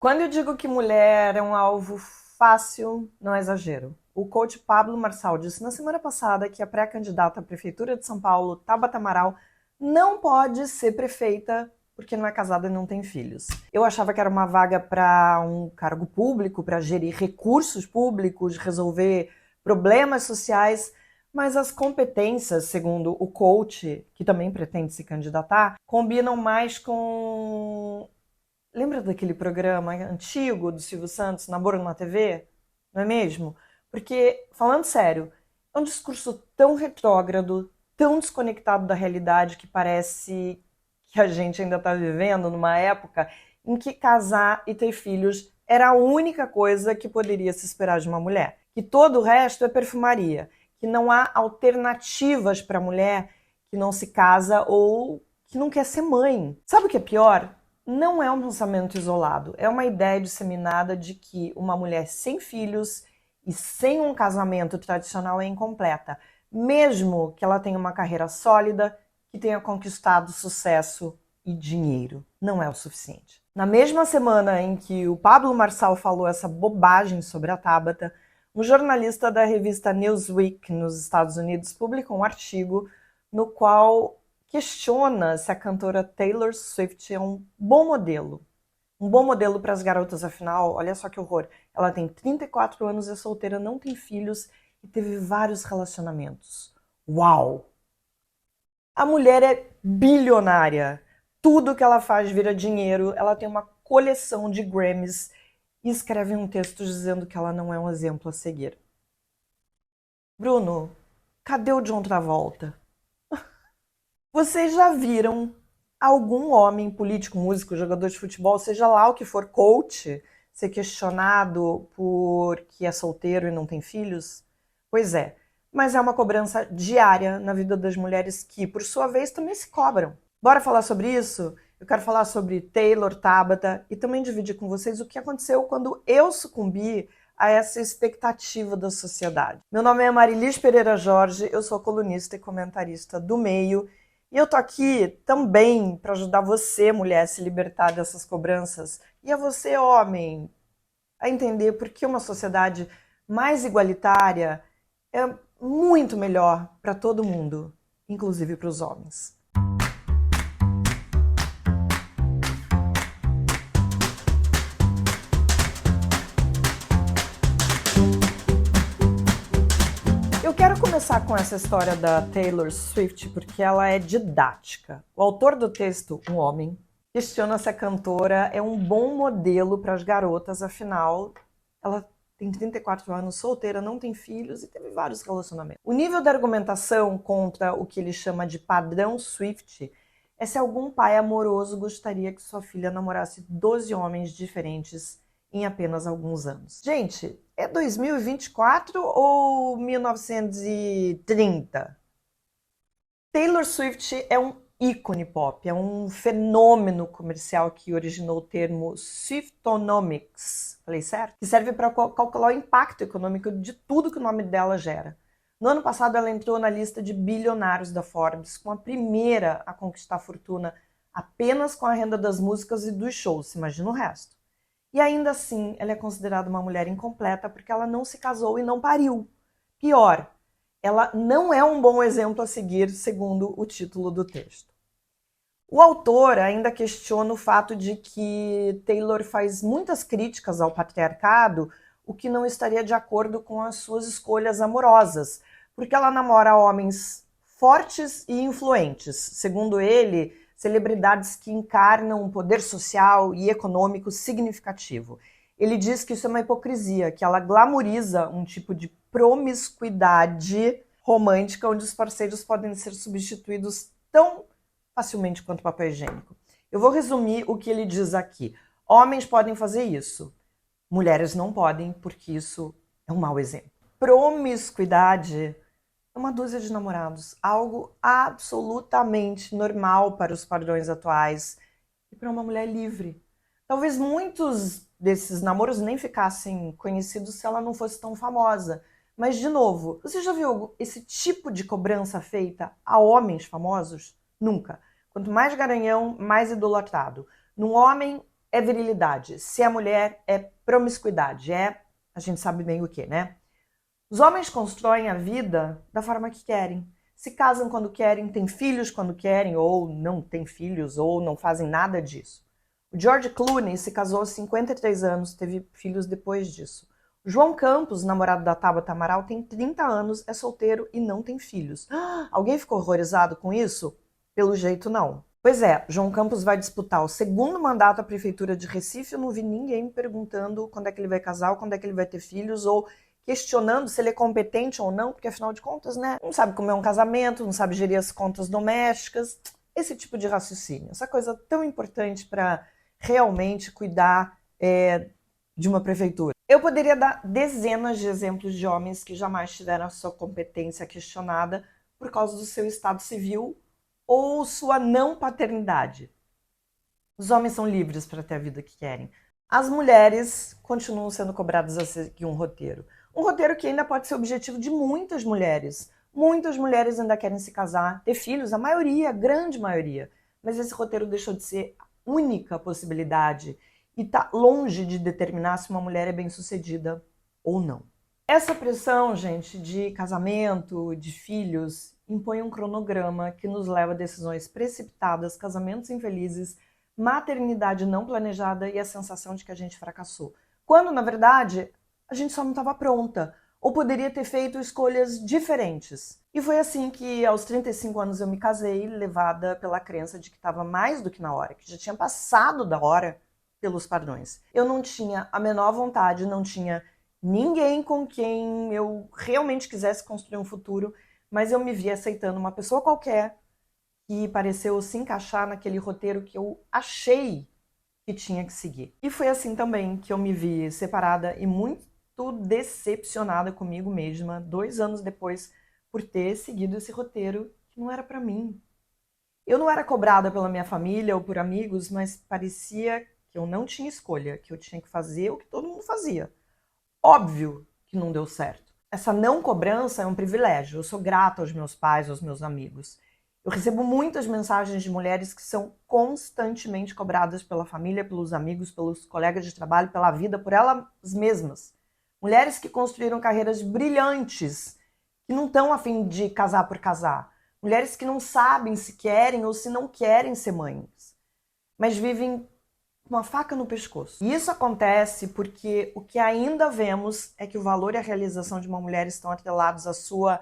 Quando eu digo que mulher é um alvo fácil, não é exagero. O coach Pablo Marçal disse na semana passada que a pré-candidata à Prefeitura de São Paulo, Tabata Amaral, não pode ser prefeita porque não é casada e não tem filhos. Eu achava que era uma vaga para um cargo público, para gerir recursos públicos, resolver problemas sociais, mas as competências, segundo o coach, que também pretende se candidatar, combinam mais com. Lembra daquele programa antigo do Silvio Santos, Namoro na TV? Não é mesmo? Porque, falando sério, é um discurso tão retrógrado, tão desconectado da realidade que parece que a gente ainda está vivendo numa época em que casar e ter filhos era a única coisa que poderia se esperar de uma mulher. Que todo o resto é perfumaria. Que não há alternativas para a mulher que não se casa ou que não quer ser mãe. Sabe o que é pior? Não é um pensamento isolado, é uma ideia disseminada de que uma mulher sem filhos e sem um casamento tradicional é incompleta, mesmo que ela tenha uma carreira sólida, que tenha conquistado sucesso e dinheiro. Não é o suficiente. Na mesma semana em que o Pablo Marçal falou essa bobagem sobre a Tabata, um jornalista da revista Newsweek nos Estados Unidos publicou um artigo no qual questiona se a cantora Taylor Swift é um bom modelo. Um bom modelo para as garotas, afinal, olha só que horror. Ela tem 34 anos, é solteira, não tem filhos e teve vários relacionamentos. Uau! A mulher é bilionária. Tudo que ela faz vira dinheiro. Ela tem uma coleção de Grammys e escreve um texto dizendo que ela não é um exemplo a seguir. Bruno, cadê o John Travolta? Vocês já viram algum homem político, músico, jogador de futebol, seja lá o que for, coach, ser questionado por que é solteiro e não tem filhos? Pois é, mas é uma cobrança diária na vida das mulheres que, por sua vez, também se cobram. Bora falar sobre isso? Eu quero falar sobre Taylor, Tabata e também dividir com vocês o que aconteceu quando eu sucumbi a essa expectativa da sociedade. Meu nome é Marilis Pereira Jorge, eu sou colunista e comentarista do Meio. E eu tô aqui também para ajudar você, mulher, a se libertar dessas cobranças e a você, homem, a entender por que uma sociedade mais igualitária é muito melhor para todo mundo, inclusive para os homens. Eu quero começar com essa história da Taylor Swift porque ela é didática. O autor do texto, um homem, questiona se a cantora é um bom modelo para as garotas, afinal, ela tem 34 anos, solteira, não tem filhos e teve vários relacionamentos. O nível da argumentação contra o que ele chama de padrão Swift é se algum pai amoroso gostaria que sua filha namorasse 12 homens diferentes em apenas alguns anos. Gente, é 2024 ou 1930? Taylor Swift é um ícone pop, é um fenômeno comercial que originou o termo Swiftonomics, falei certo? Que serve para calcular o impacto econômico de tudo que o nome dela gera. No ano passado, ela entrou na lista de bilionários da Forbes, com a primeira a conquistar a fortuna apenas com a renda das músicas e dos shows, imagina o resto. E ainda assim, ela é considerada uma mulher incompleta porque ela não se casou e não pariu. Pior, ela não é um bom exemplo a seguir, segundo o título do texto. O autor ainda questiona o fato de que Taylor faz muitas críticas ao patriarcado, o que não estaria de acordo com as suas escolhas amorosas, porque ela namora homens fortes e influentes. Segundo ele, celebridades que encarnam um poder social e econômico significativo. Ele diz que isso é uma hipocrisia, que ela glamoriza um tipo de promiscuidade romântica onde os parceiros podem ser substituídos tão facilmente quanto papel higiênico. Eu vou resumir o que ele diz aqui. Homens podem fazer isso, mulheres não podem, porque isso é um mau exemplo. Promiscuidade é uma dúzia de namorados, algo absolutamente normal para os padrões atuais e para uma mulher livre. Talvez muitos desses namoros nem ficassem conhecidos se ela não fosse tão famosa. Mas, de novo, você já viu esse tipo de cobrança feita a homens famosos? Nunca. Quanto mais garanhão, mais idolatrado. Num homem, é virilidade, se é mulher é promiscuidade, a gente sabe bem o que, né? Os homens constroem a vida da forma que querem. Se casam quando querem, têm filhos quando querem, ou não têm filhos, ou não fazem nada disso. O George Clooney se casou aos 53 anos, teve filhos depois disso. O João Campos, namorado da Tabata Amaral, tem 30 anos, é solteiro e não tem filhos. Alguém ficou horrorizado com isso? Pelo jeito, não. Pois é, João Campos vai disputar o segundo mandato à Prefeitura de Recife. Eu não vi ninguém me perguntando quando é que ele vai casar, ou quando é que ele vai ter filhos, ou questionando se ele é competente ou não, porque afinal de contas, né, não sabe como é um casamento, não sabe gerir as contas domésticas, esse tipo de raciocínio. Essa coisa tão importante para realmente cuidar de uma prefeitura. Eu poderia dar dezenas de exemplos de homens que jamais tiveram a sua competência questionada por causa do seu estado civil ou sua não paternidade. Os homens são livres para ter a vida que querem. As mulheres continuam sendo cobradas a seguir um roteiro. Um roteiro que ainda pode ser objetivo de muitas mulheres. Muitas mulheres ainda querem se casar, ter filhos, a maioria, a grande maioria. Mas esse roteiro deixou de ser a única possibilidade e está longe de determinar se uma mulher é bem-sucedida ou não. Essa pressão, gente, de casamento, de filhos, impõe um cronograma que nos leva a decisões precipitadas, casamentos infelizes, maternidade não planejada e a sensação de que a gente fracassou. Quando, na verdade, a gente só não estava pronta, ou poderia ter feito escolhas diferentes. E foi assim que, aos 35 anos, eu me casei, levada pela crença de que estava mais do que na hora, que já tinha passado da hora pelos padrões. Eu não tinha a menor vontade, não tinha ninguém com quem eu realmente quisesse construir um futuro, mas eu me vi aceitando uma pessoa qualquer que pareceu se encaixar naquele roteiro que eu achei que tinha que seguir. E foi assim também que eu me vi separada e muito decepcionada comigo mesma 2 anos depois por ter seguido esse roteiro que não era para mim. Eu não era cobrada pela minha família ou por amigos, mas parecia que eu não tinha escolha, que eu tinha que fazer o que todo mundo fazia. Óbvio que não deu certo. Essa não cobrança é um privilégio. Eu sou grata aos meus pais, aos meus amigos. Eu recebo muitas mensagens de mulheres que são constantemente cobradas pela família, pelos amigos, pelos colegas de trabalho, pela vida, por elas mesmas. Mulheres que construíram carreiras brilhantes, que não estão a fim de casar por casar. Mulheres que não sabem se querem ou se não querem ser mães, mas vivem com uma faca no pescoço. E isso acontece porque o que ainda vemos é que o valor e a realização de uma mulher estão atrelados à sua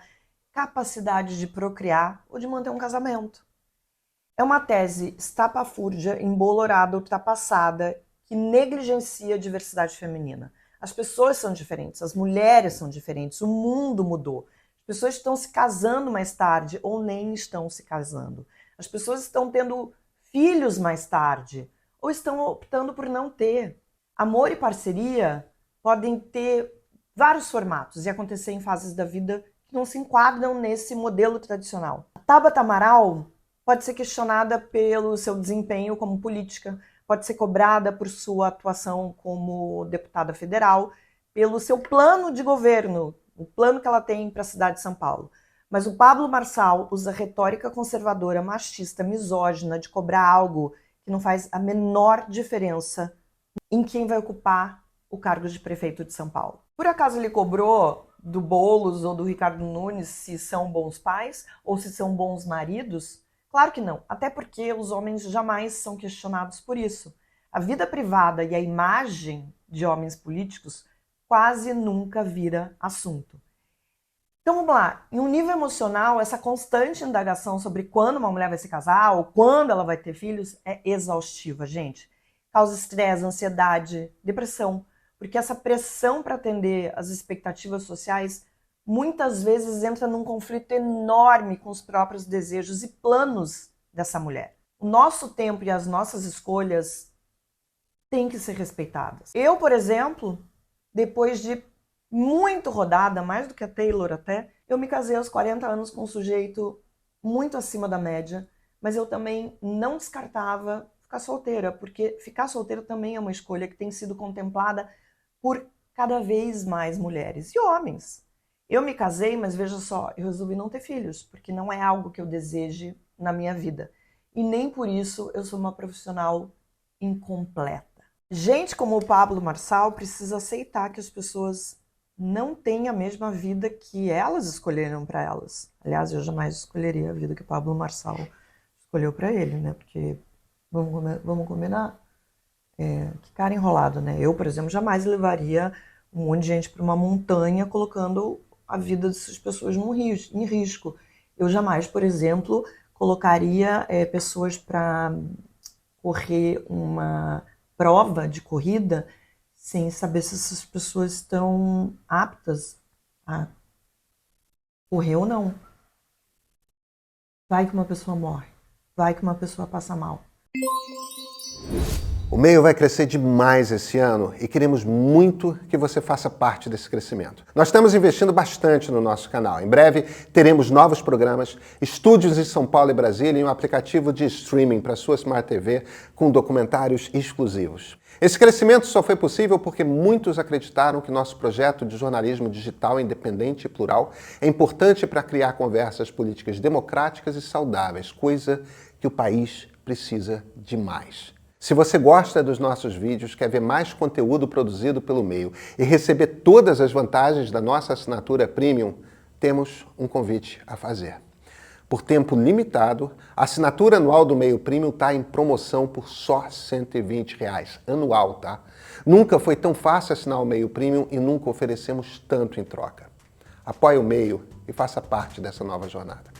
capacidade de procriar ou de manter um casamento. É uma tese estapafúrdia, embolorada, ultrapassada, que negligencia a diversidade feminina. As pessoas são diferentes, as mulheres são diferentes, o mundo mudou. As pessoas estão se casando mais tarde ou nem estão se casando. As pessoas estão tendo filhos mais tarde ou estão optando por não ter. Amor e parceria podem ter vários formatos e acontecer em fases da vida que não se enquadram nesse modelo tradicional. A Tabata Amaral pode ser questionada pelo seu desempenho como política, pode ser cobrada por sua atuação como deputada federal, pelo seu plano de governo, o plano que ela tem para a cidade de São Paulo. Mas o Pablo Marçal usa retórica conservadora, machista, misógina de cobrar algo que não faz a menor diferença em quem vai ocupar o cargo de prefeito de São Paulo. Por acaso ele cobrou do Boulos ou do Ricardo Nunes se são bons pais ou se são bons maridos? Claro que não, até porque os homens jamais são questionados por isso. A vida privada e a imagem de homens políticos quase nunca vira assunto. Então vamos lá, em um nível emocional, essa constante indagação sobre quando uma mulher vai se casar ou quando ela vai ter filhos é exaustiva, gente. Causa estresse, ansiedade, depressão, porque essa pressão para atender às expectativas sociais muitas vezes entra num conflito enorme com os próprios desejos e planos dessa mulher. O nosso tempo e as nossas escolhas têm que ser respeitadas. Eu, por exemplo, depois de muito rodada, mais do que a Taylor até, eu me casei aos 40 anos com um sujeito muito acima da média, mas eu também não descartava ficar solteira, porque ficar solteira também é uma escolha que tem sido contemplada por cada vez mais mulheres e homens. Eu me casei, mas veja só, eu resolvi não ter filhos, porque não é algo que eu deseje na minha vida. E nem por isso eu sou uma profissional incompleta. Gente como o Pablo Marçal precisa aceitar que as pessoas não têm a mesma vida que elas escolheram para elas. Aliás, eu jamais escolheria a vida que o Pablo Marçal escolheu para ele, né? Porque, vamos combinar? Que cara enrolado, né? Eu, por exemplo, jamais levaria um monte de gente para uma montanha colocando a vida dessas pessoas em risco. Eu jamais, por exemplo, colocaria pessoas para correr uma prova de corrida sem saber se essas pessoas estão aptas a correr ou não. Vai que uma pessoa morre, vai que uma pessoa passa mal. O meio vai crescer demais esse ano e queremos muito que você faça parte desse crescimento. Nós estamos investindo bastante no nosso canal. Em breve teremos novos programas, estúdios em São Paulo e Brasília e um aplicativo de streaming para sua Smart TV com documentários exclusivos. Esse crescimento só foi possível porque muitos acreditaram que nosso projeto de jornalismo digital independente e plural é importante para criar conversas políticas democráticas e saudáveis, coisa que o país precisa demais. Se você gosta dos nossos vídeos, quer ver mais conteúdo produzido pelo meio e receber todas as vantagens da nossa assinatura Premium, temos um convite a fazer. Por tempo limitado, a assinatura anual do Meio Premium está em promoção por só R$ 120 anual, tá? Nunca foi tão fácil assinar o Meio Premium e nunca oferecemos tanto em troca. Apoie o Meio e faça parte dessa nova jornada.